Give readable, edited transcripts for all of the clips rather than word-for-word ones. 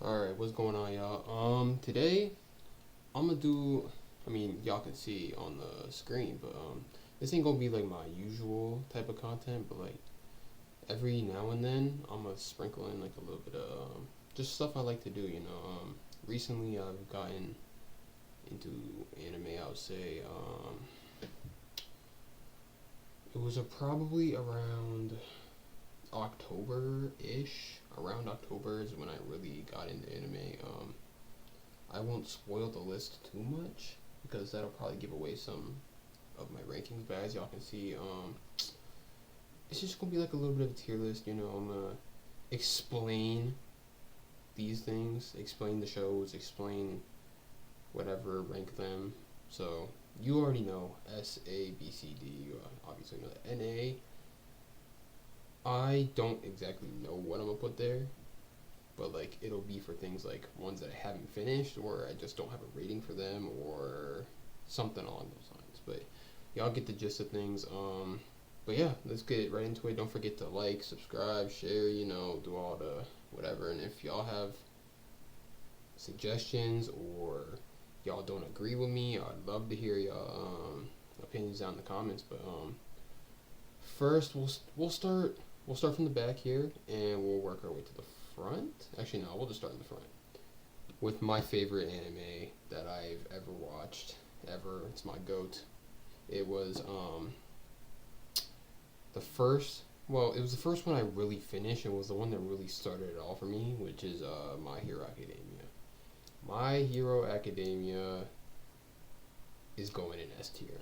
Alright, what's going on, y'all? Today I'm gonna do, y'all can see on the screen, but this ain't gonna be like my usual type of content, but like every now and then I'm gonna sprinkle in like a little bit of just stuff I like to do. Recently I've gotten into anime. I would say it was probably around October-ish. Around October is when I really got into anime. I won't spoil the list too much because that'll probably give away some of my rankings. But as y'all can see, it's just gonna be like a little bit of a tier list. I'm gonna explain these things, explain the shows, explain whatever, rank them. So you already know S, A, B, C, D. You obviously know that. N, A. I don't exactly know what I'm gonna put there, but like it'll be for things like ones that I haven't finished, or I just don't have a rating for them, or something along those lines. But y'all get the gist of things. But yeah, let's get right into it. Don't forget to like, subscribe, share. Do all the whatever. And if y'all have suggestions or y'all don't agree with me, I'd love to hear y'all opinions down in the comments. But first we'll start from the back here, and we'll work our way to the front. Actually, no, we'll just start in the front with my favorite anime that I've ever watched, ever. It's my goat. It was it was the first one I really finished. It was the one that really started it all for me, which is My Hero Academia. My Hero Academia is going in S tier.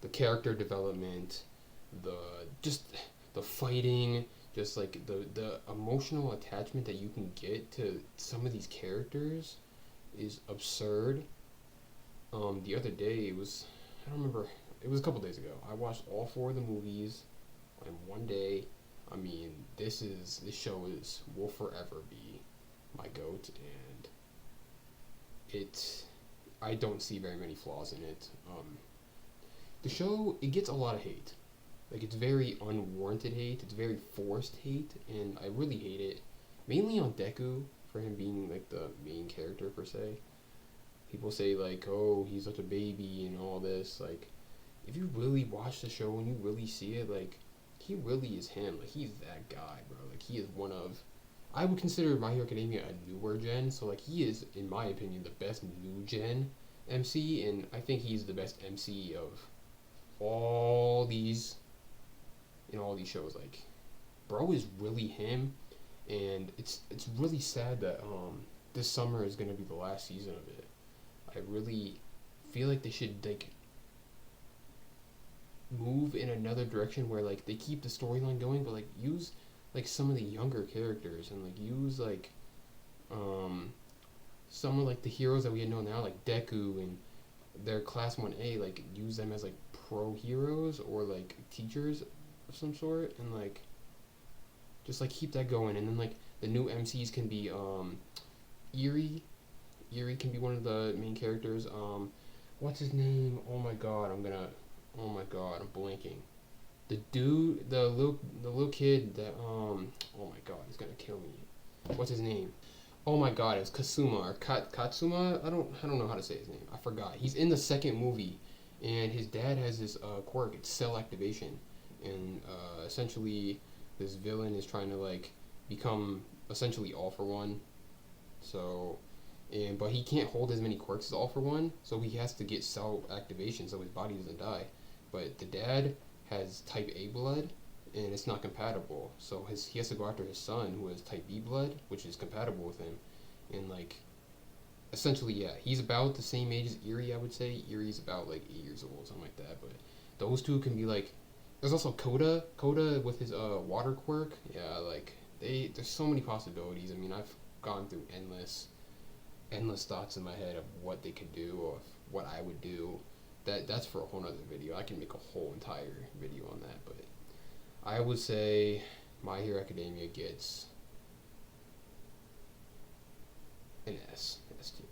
The character development, the fighting, just like the emotional attachment that you can get to some of these characters is absurd. The other day I don't remember, it was a couple days ago. I watched all 4 of the movies in one day. This show will forever be my goat, and I don't see very many flaws in it. The show, it gets a lot of hate. Like, it's very unwarranted hate. It's very forced hate, and I really hate it. Mainly on Deku, for him being, like, the main character, per se. People say, like, oh, he's such a baby and all this. Like, if you really watch the show and you really see it, like, he really is him. Like, he's that guy, bro. Like, he is one of... I would consider My Hero Academia a newer gen, so, like, he is, in my opinion, the best new gen MC, and I think he's the best MC of all these shows. Like, bro is really him, and it's really sad that this summer is gonna be the last season of it. I really feel like they should like move in another direction where like they keep the storyline going, but like use like some of the younger characters, and like use like some of like the heroes that we know now, like Deku and their class 1A, like use them as like pro heroes or like teachers of some sort, and like just like keep that going. And then like the new MCs can be Eerie can be one of the main characters. What's his name? Oh my god, I'm blanking. The little kid that oh my god, he's gonna kill me. What's his name? Oh my god, it's Kasuma or Katsuma. I don't know how to say his name. I forgot. He's in the second movie, and his dad has this quirk. It's cell activation, and essentially this villain is trying to like become essentially All for One. So, but he can't hold as many quirks as All for One, so he has to get cell activation so his body doesn't die. But the dad has type A blood, and it's not compatible. So he has to go after his son who has type B blood, which is compatible with him. And like, essentially, yeah, he's about the same age as Eerie, I would say. Eerie's about like 8 years old, something like that. But those two can be like. There's also Koda with his water quirk. Yeah, like there's so many possibilities. I've gone through endless thoughts in my head of what they could do or what I would do. That's for a whole nother video. I can make a whole entire video on that. But I would say My Hero Academia gets an S tier.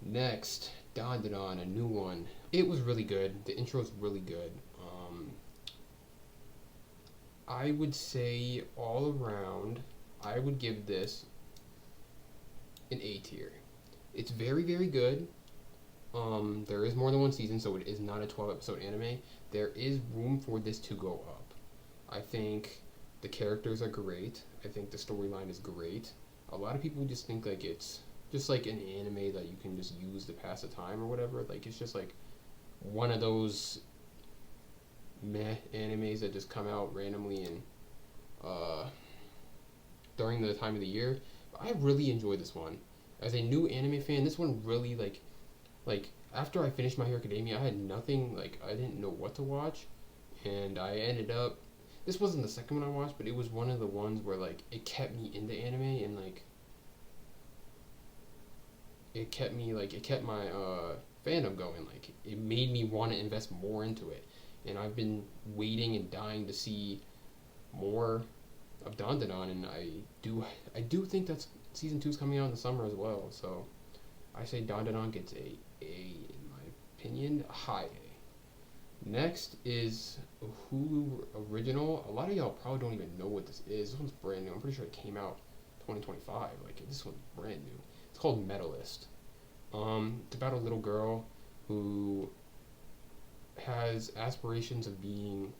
Next, Don, a new one. It was really good. The intro is really good. I would say all around, I would give this an A tier. It's very, very good. There is more than one season, so it is not a 12 episode anime. There is room for this to go up. I think the characters are great. I think the storyline is great. A lot of people just think like it's just like an anime that you can just use to pass the time or whatever. Like it's just like one of those meh animes that just come out randomly and during the time of the year. But I really enjoyed this one. As a new anime fan, this one really like after I finished My Hero Academia, I had nothing, like I didn't know what to watch, and I ended up. This wasn't the second one I watched, but it was one of the ones where like it kept me into anime and like it kept my fandom going. Like it made me want to invest more into it, and I've been waiting and dying to see more of Dandadan, and I do think that season 2 is coming out in the summer as well. So I say Dandadan gets a in my opinion, a high A. Next is a Hulu original. A lot of y'all probably don't even know what this is. This one's brand new. I'm pretty sure it came out 2025. Like this one's brand new. It's called Medalist. It's about a little girl who has aspirations of being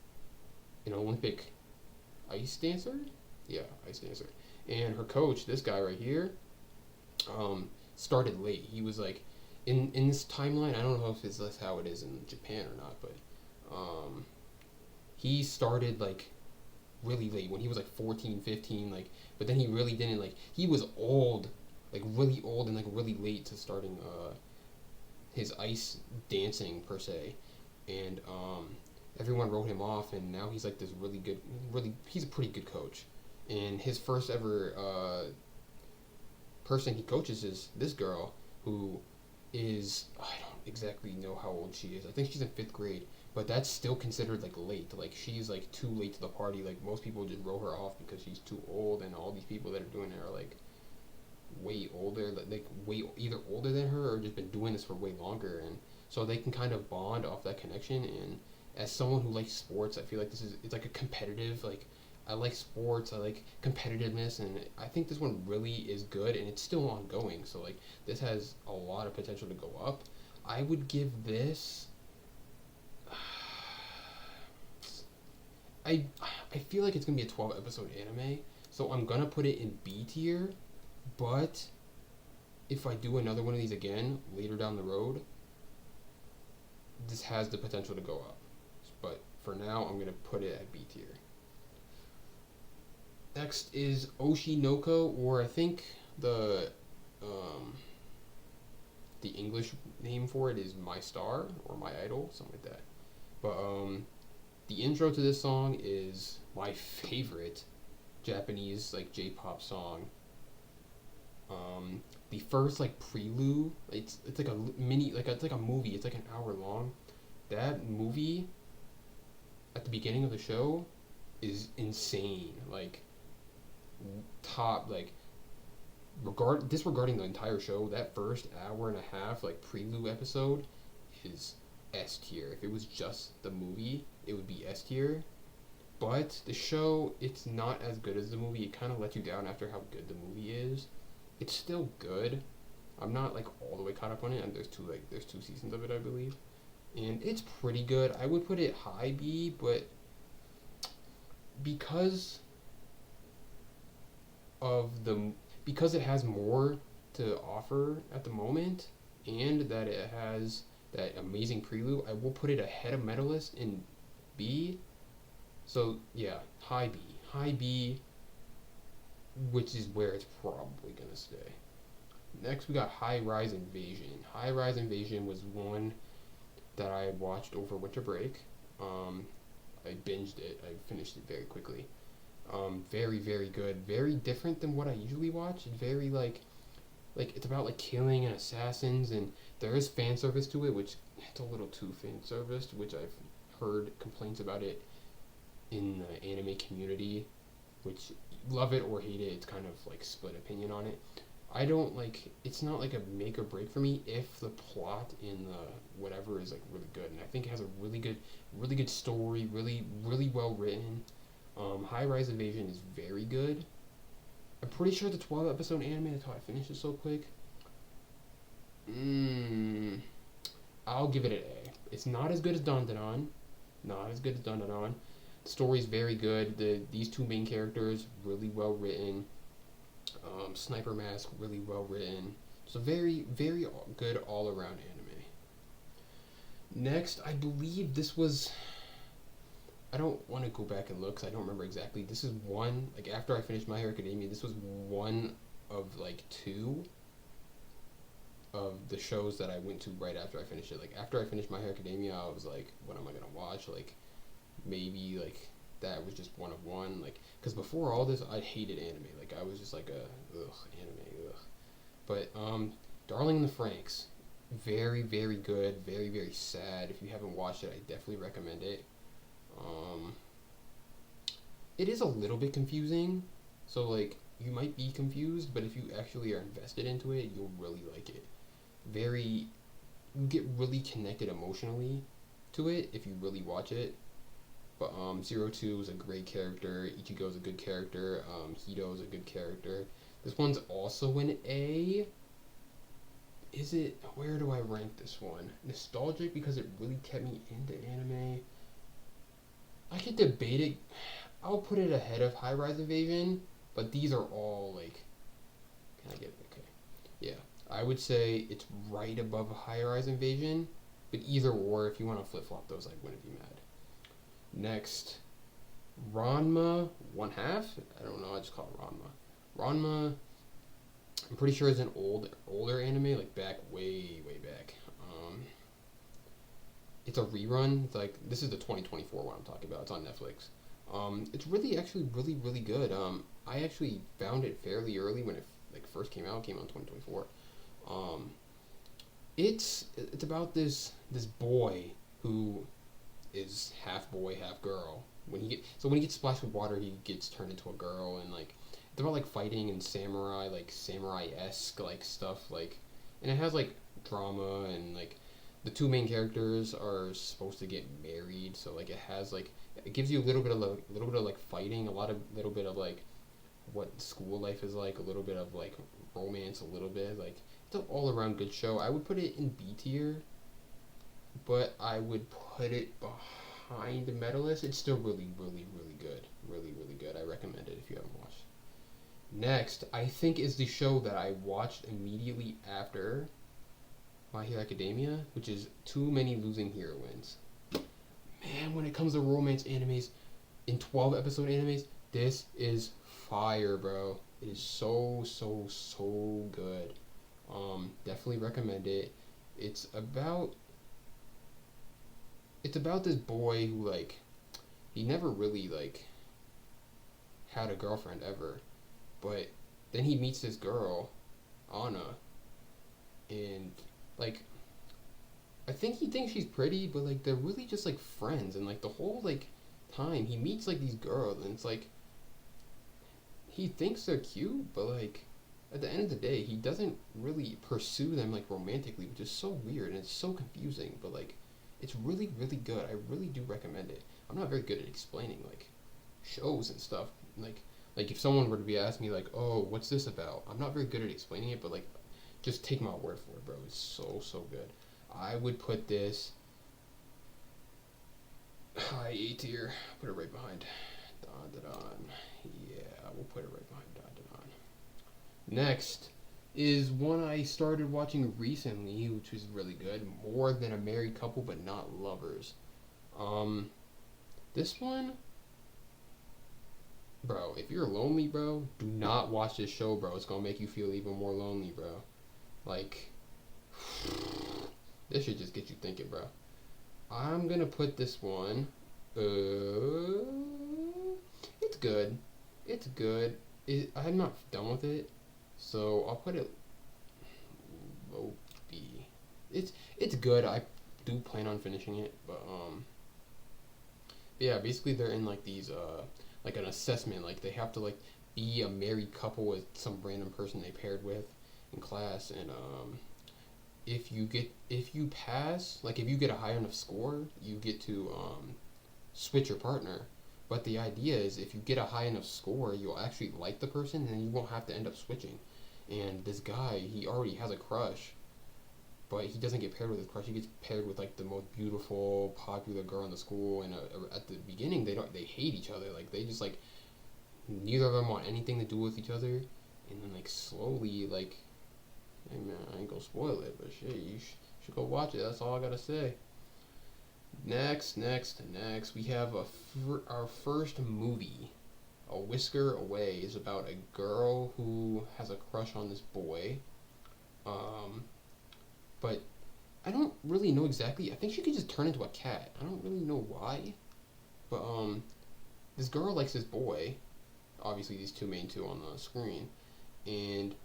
an Olympic ice dancer. Yeah, ice dancer. And her coach, this guy right here, started late. He was like, in this timeline, I don't know if it's that's how it is in Japan or not, but he started like really late when he was like 14, 15, like, but then he really didn't, like, he was old, like really old and like really late to starting his ice dancing per se, and everyone wrote him off, and now he's like this really good, he's a pretty good coach, and his first ever person he coaches is this girl who is, I don't exactly know how old she is. I think she's in 5th grade, but that's still considered like late. Like she's like too late to the party. Like most people just wrote her off because she's too old, and all these people that are doing it are like way older, like way either older than her or just been doing this for way longer, and so they can kind of bond off that connection. And as someone who likes sports, I feel like it's like a competitive, like I like sports, I like competitiveness, and I think this one really is good, and it's still ongoing. So like this has a lot of potential to go up. I would give this. I feel like it's gonna be a 12 episode anime, so I'm gonna put it in B tier. But if I do another one of these again later down the road, this has the potential to go up. But for now, I'm gonna put it at B tier. Next is Oshinoko, or I think the English name for it is My Star or My Idol, something like that. But the intro to this song is my favorite Japanese like J-pop song. The first like prelude, it's like a mini, like it's like a movie. It's like an hour long. That movie at the beginning of the show is insane. Like top, like disregarding the entire show, that first hour and a half like prelude episode is S tier. If it was just the movie, it would be S tier. But the show, it's not as good as the movie. It kind of lets you down after how good the movie is. It's still good. I'm not like all the way caught up on it, and there's two seasons of it, I believe, and it's pretty good. I would put it high B, but because it has more to offer at the moment, and that it has that amazing prelude, I will put it ahead of Medalist in B. So yeah, high B, which is where it's probably gonna stay. Next, we got High Rise Invasion. High Rise Invasion was one that I watched over winter break. I binged it. I finished it very quickly. Very, very good. Very different than what I usually watch. Very like it's about like killing and assassins, and there is fan service to it, which it's a little too fan serviced, which I've heard complaints about it in the anime community, which love it or hate it. It's kind of like split opinion on it. I don't like, it's not like a make or break for me if the plot in the whatever is like really good, and I think it has a really good story, really well written. High Rise Invasion is very good. I'm pretty sure the 12 episode anime. That's how I finished it so quick. I'll give it an A. It's not as good as Dandadan. Not as good as Dandadan. The story's very good. These two main characters really well written. Sniper Mask really well written. So very very good all around anime. Next, I believe this was. I don't want to go back and look because I don't remember exactly. This is one, like after I finished My Hero Academia, this was one of like two of the shows that I went to right after I finished it. Like after I finished My Hero Academia, I was like, what am I gonna watch? Like maybe like that was just one of one. Like because before all this, I hated anime. Like I was just like anime. But Darling in the Franxx, very very good, very very sad. If you haven't watched it, I definitely recommend it. It is a little bit confusing, so like you might be confused, but if you actually are invested into it, you'll really like it. You get really connected emotionally to it if you really watch it. But 02 is a great character, Ichigo is a good character, Hito is a good character. This one's also an A. Is it? Where do I rank this one? Nostalgic because it really kept me into anime. I could debate it. I'll put it ahead of High Rise Invasion, but these are all like. Can I get it? Okay. Yeah. I would say it's right above High Rise Invasion, but either or, if you want to flip flop those, I wouldn't be mad. Next, Ranma 1/2. I don't know. I just call it Ranma. Ranma. I'm pretty sure it's an older anime, like back way back. It's a rerun. It's like this is the 2024 one I'm talking about. It's on Netflix. It's really actually really good. I actually found it fairly early when it like first came out. It came out in 2024. It's about this boy who is half boy half girl. When he gets splashed with water, he gets turned into a girl, and like it's about like fighting and samurai-esque like stuff, like, and it has like drama, and like the two main characters are supposed to get married, so like it gives you a little bit of like fighting, little bit of like what school life is like, a little bit of like romance, a little bit like it's an all around good show. I would put it in B tier, but I would put it behind the Medalist. It's still really good, really good. I recommend it if you haven't watched. Next, I think is the show that I watched immediately after My Hero Academia, which is Too Many Losing Heroines. Man, when it comes to romance animes, in 12 episode animes, this is fire, bro. It is so good. Definitely recommend it. It's about this boy who like he never really like had a girlfriend ever, but then he meets this girl, Anna, and like I think he thinks she's pretty, but like they're really just like friends, and like the whole like time he meets like these girls, and it's like he thinks they're cute, but like at the end of the day he doesn't really pursue them like romantically, which is so weird and it's so confusing, but like it's really good. I really do recommend it. I'm not very good at explaining like shows and stuff, like if someone were to be asking me like, oh, what's this about, I'm not very good at explaining it, but like just take my word for it, bro. It's so good. I would put this high A tier. Put it right behind Dandadan. Yeah, we'll put it right behind Dandadan. Next is one I started watching recently, which was really good. More Than a Married Couple, but Not Lovers. This one, bro, if you're lonely, bro, do not watch this show, bro. It's gonna make you feel even more lonely, bro. Like, this should just get you thinking, bro. I'm gonna put this one. It's good. It's good. I'm not done with it, so I'll put it low B. It's good. I do plan on finishing it, but yeah. Basically, they're in like these like an assessment. Like they have to like be a married couple with some random person they paired with in class, and if you pass, like if you get a high enough score, you get to switch your partner. But the idea is if you get a high enough score, you'll actually like the person, and then you won't have to end up switching. And this guy, he already has a crush, but he doesn't get paired with his crush. He gets paired with like the most beautiful, popular girl in the school. And at the beginning, they hate each other. Like they just like neither of them want anything to do with each other. And then like slowly, like, hey man, I ain't gonna spoil it, but shit, you should go watch it. That's all I gotta say. Next, we have our first movie. A Whisker Away is about a girl who has a crush on this boy. But I don't really know exactly. I think she could just turn into a cat. I don't really know why. But this girl likes this boy. Obviously, these two on the screen, and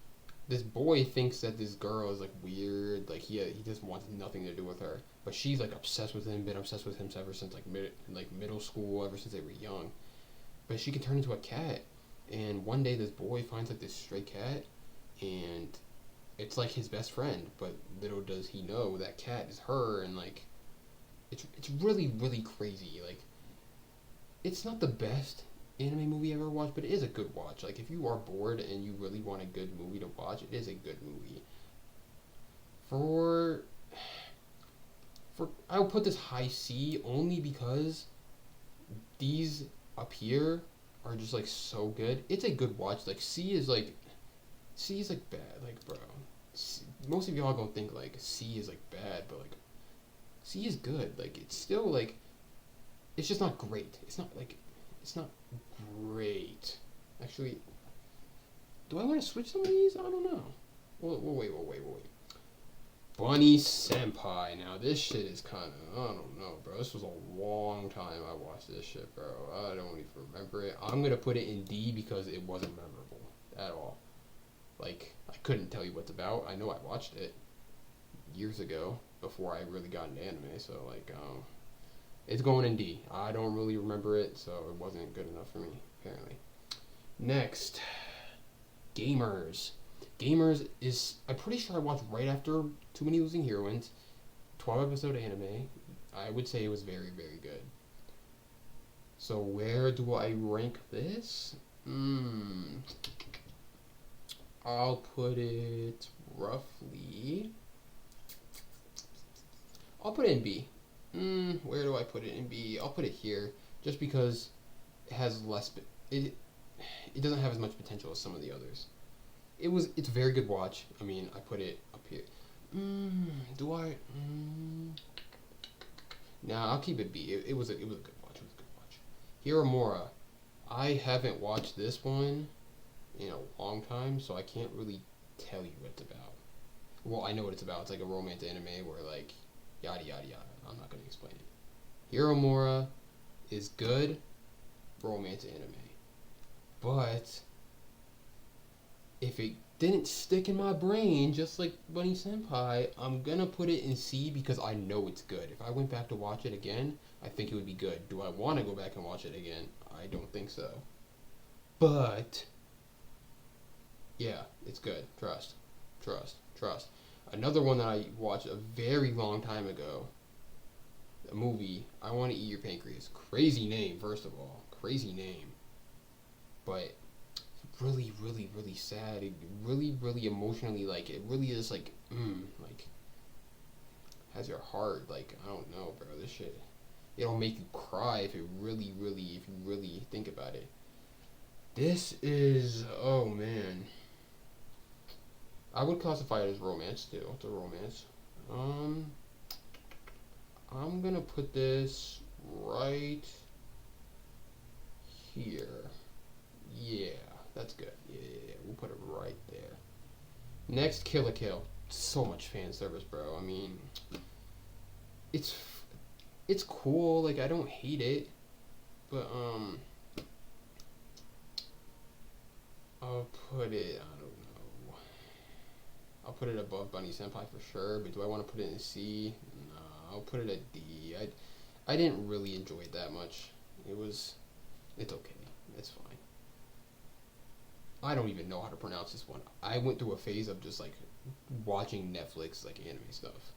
this boy thinks that this girl is like weird. Like he just wants nothing to do with her. But she's like obsessed with him. Been obsessed with him ever since like middle school. Ever since they were young. But she can turn into a cat. And one day this boy finds like this stray cat, and it's like his best friend. But little does he know that cat is her, and like it's really really crazy. Like it's not the best anime movie I've ever watched, but it is a good watch. Like if you are bored and you really want a good movie to watch, it is a good movie. For I'll put this high C only because these up here are just like so good. It's a good watch. Like C is like bad. Like bro, most of y'all gonna think like C is like bad, but like C is good. Like it's still like it's just not great. It's not great. Actually, do I want to switch some of these? I don't know. Well, wait. Bunny Senpai. Now this shit is kind of, I don't know, bro. This was a long time I watched this shit, bro. I don't even remember it. I'm gonna put it in D because it wasn't memorable at all. Like I couldn't tell you what it's about. I know I watched it years ago before I really got into anime. So like, it's going in D. I don't really remember it, so it wasn't good enough for me apparently. Next, Gamers. Gamers is, I'm pretty sure I watched right after Too Many Losing Heroines, 12 episode anime. I would say it was very, very good. So where do I rank this? I'll put it roughly, I'll put it in B. Where do I put it in B? I'll put it here, just because it has less, it doesn't have as much potential as some of the others. It's a very good watch. I mean, I put it up here. Do I? Nah, I'll keep it B. It was a good watch. It was a good watch. Hiramura. I haven't watched this one in a long time, so I can't really tell you what it's about. Well, I know what it's about. It's like a romance anime where like yada yada yada. I'm not gonna explain it. Hiramura is good romance anime, but if it didn't stick in my brain, just like Bunny Senpai, I'm gonna put it in C because I know it's good. If I went back to watch it again, I think it would be good. Do I want to go back and watch it again? I don't think so. But yeah, it's good. Trust. Another one that I watched a very long time ago, a movie, I Want to Eat Your Pancreas. Crazy name, first of all. Crazy name. But really, really, really sad. It really, really emotionally, like, it really is like, like, has your heart, like, I don't know, bro, this shit, it'll make you cry if you really think about it. This is, oh man, I would classify it as romance too. It's a romance. I'm gonna put this right here. Yeah. That's good. Yeah, we'll put it right there. Next, Kill la Kill. So much fan service, bro. I mean, it's cool. Like I don't hate it, but I'll put it. I don't know. I'll put it above Bunny Senpai for sure. But do I want to put it in C? No, I'll put it at D. I didn't really enjoy it that much. It's okay. It's fine. I don't even know how to pronounce this one. I went through a phase of just like watching Netflix like anime stuff.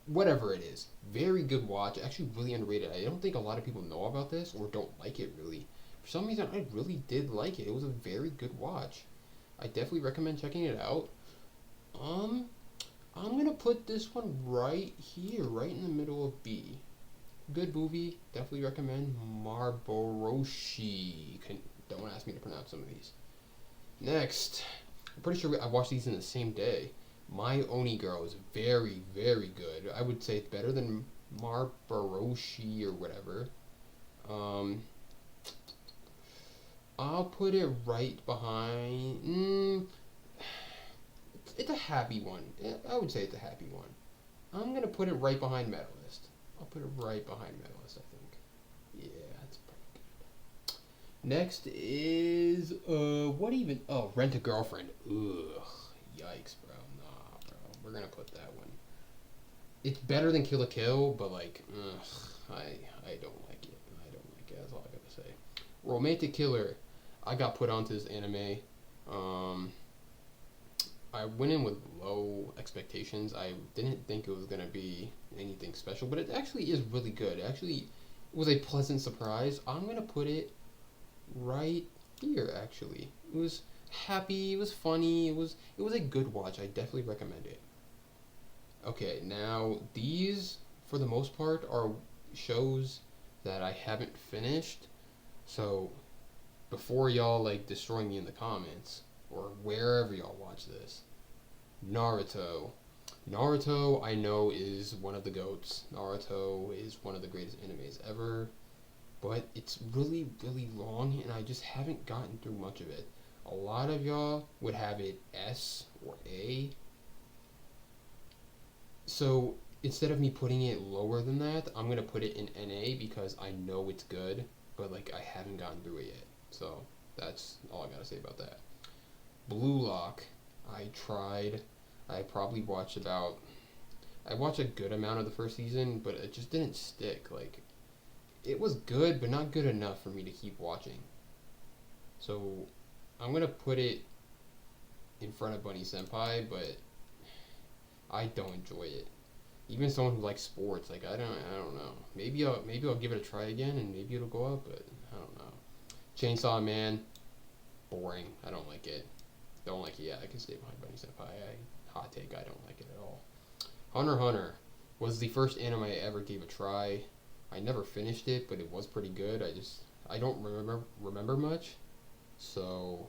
Whatever it is. Very good watch. Actually, really underrated. I don't think a lot of people know about this or don't like it really. For some reason, I really did like it. It was a very good watch. I definitely recommend checking it out. Um, I'm gonna put this one right here, right in the middle of B. Good movie. Definitely recommend Marboroshi. Don't ask me to pronounce some of these. Next, I'm pretty sure I watched these in the same day. My Oni Girl is very, very good. I would say it's better than Marboroshi or whatever. Um, I'll put it right behind. It's a happy one. I would say it's a happy one. I'm gonna put it right behind Medalist. I'll put it right behind Medalist, I think. Yeah, that's pretty good. Next is what even? Oh, Rent a Girlfriend. Ugh, yikes, bro. Nah, bro. We're gonna put that one. It's better than Kill la Kill, but like, I don't like it. I don't like it. That's all I gotta say. Romantic Killer. I got put onto this anime. Um, I went in with low expectations. I didn't think it was gonna be anything special, but it actually is really good. It actually was a pleasant surprise. I'm gonna put it right here. Actually, it was happy. It was funny. It was a good watch. I definitely recommend it. Okay, now these for the most part are shows that I haven't finished. So before y'all like destroy me in the comments or wherever y'all watch this, Naruto. Naruto, I know, is one of the goats. Naruto is one of the greatest animes ever, but it's really, really long, and I just haven't gotten through much of it. A lot of y'all would have it S or A, so instead of me putting it lower than that, I'm gonna put it in NA because I know it's good, but like I haven't gotten through it yet. So that's all I gotta say about that. Blue Lock, I tried. I probably watched about. I watched a good amount of the first season, but it just didn't stick. Like, it was good, but not good enough for me to keep watching. So, I'm gonna put it in front of Bunny Senpai, but I don't enjoy it. Even someone who likes sports, like I don't know. Maybe I'll give it a try again, and maybe it'll go up, but I don't know. Chainsaw Man, boring. I don't like it. Don't like it. Yeah, I can stay behind Bunny Senpai. Hot take. I don't like it at all. Hunter x Hunter was the first anime I ever gave a try. I never finished it, but it was pretty good. I don't remember much, so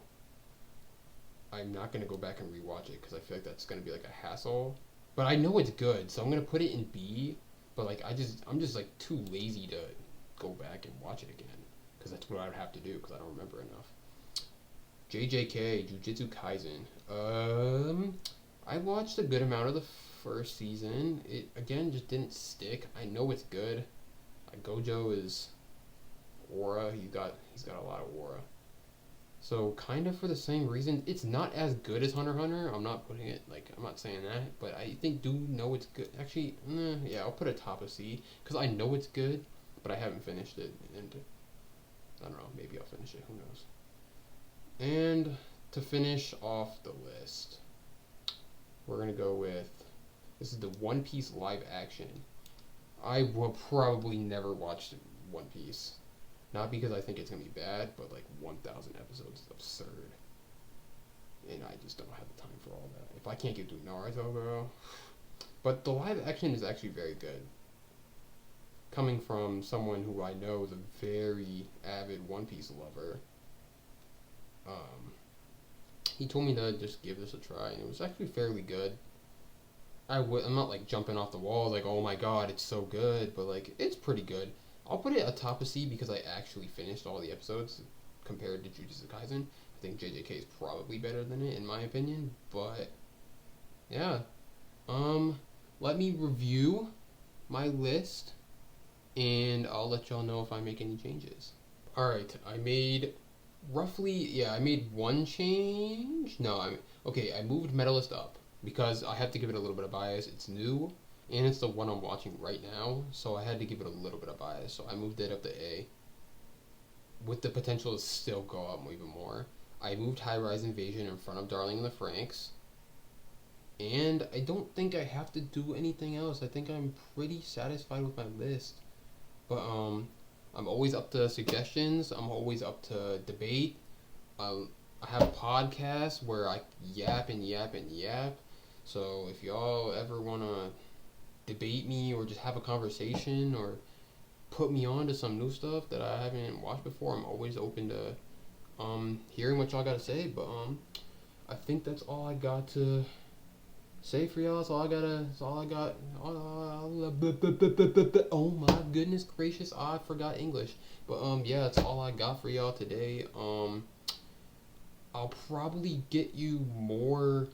I'm not gonna go back and rewatch it because I feel like that's gonna be like a hassle. But I know it's good, so I'm gonna put it in B. But like I'm just like too lazy to go back and watch it again because that's what I would have to do because I don't remember enough. JJK, Jujutsu Kaisen. I watched a good amount of the first season. It again just didn't stick. I know it's good. Gojo is aura. He's got a lot of aura. So kind of for the same reason, it's not as good as Hunter x Hunter. I'm not putting it like I'm not saying that, but I do know it's good. Actually, yeah, I'll put it top of C because I know it's good, but I haven't finished it, and I don't know. Maybe I'll finish it. Who knows? And to finish off the list, we're gonna go with this is the One Piece live action. I will probably never watch One Piece. Not because I think it's gonna be bad, but like 1,000 episodes is absurd. And I just don't have the time for all that. If I can't get through Naruto, bro. But the live action is actually very good. Coming from someone who I know is a very avid One Piece lover, he told me to just give this a try, and it was actually fairly good. I'm not like jumping off the wall like, oh my god, it's so good, but like it's pretty good. I'll put it atop of C because I actually finished all the episodes compared to Jujutsu Kaisen. I think JJK is probably better than it in my opinion, but yeah. Let me review my list and I'll let y'all know if I make any changes. Alright, I made one change. No, I moved Medalist up because I have to give it a little bit of bias. It's new, and it's the one I'm watching right now, so I had to give it a little bit of bias. So I moved it up to A, with the potential to still go up even more. I moved High Rise Invasion in front of Darling in the Franxx, And I don't think I have to do anything else. I think I'm pretty satisfied with my list. But I'm always up to suggestions. I'm always up to debate. I have podcasts where I yap and yap and yap. So if y'all ever wanna debate me or just have a conversation or put me on to some new stuff that I haven't watched before, I'm always open to hearing what y'all gotta say. But I think that's all I got to say for y'all. That's all I gotta. That's all I got. Oh my goodness gracious! I forgot English. But yeah, that's all I got for y'all today. I'll probably get you more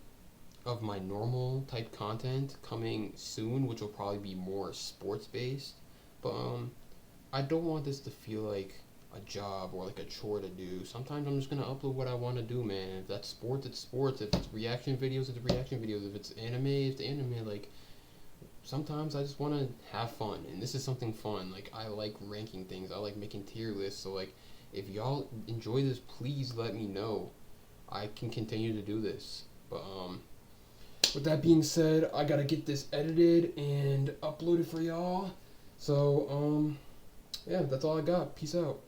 of my normal type content coming soon, which will probably be more sports based. But I don't want this to feel like a job or like a chore to do. Sometimes I'm just gonna upload what I want to do, man. If that's sports, it's sports. If it's reaction videos, it's reaction videos. If it's anime, it's anime. Like sometimes I just want to have fun, and this is something fun. Like I like ranking things. I like making tier lists. So like, if y'all enjoy this, please let me know. I can continue to do this. But with that being said, I gotta get this edited and uploaded for y'all. So yeah, that's all I got. Peace out.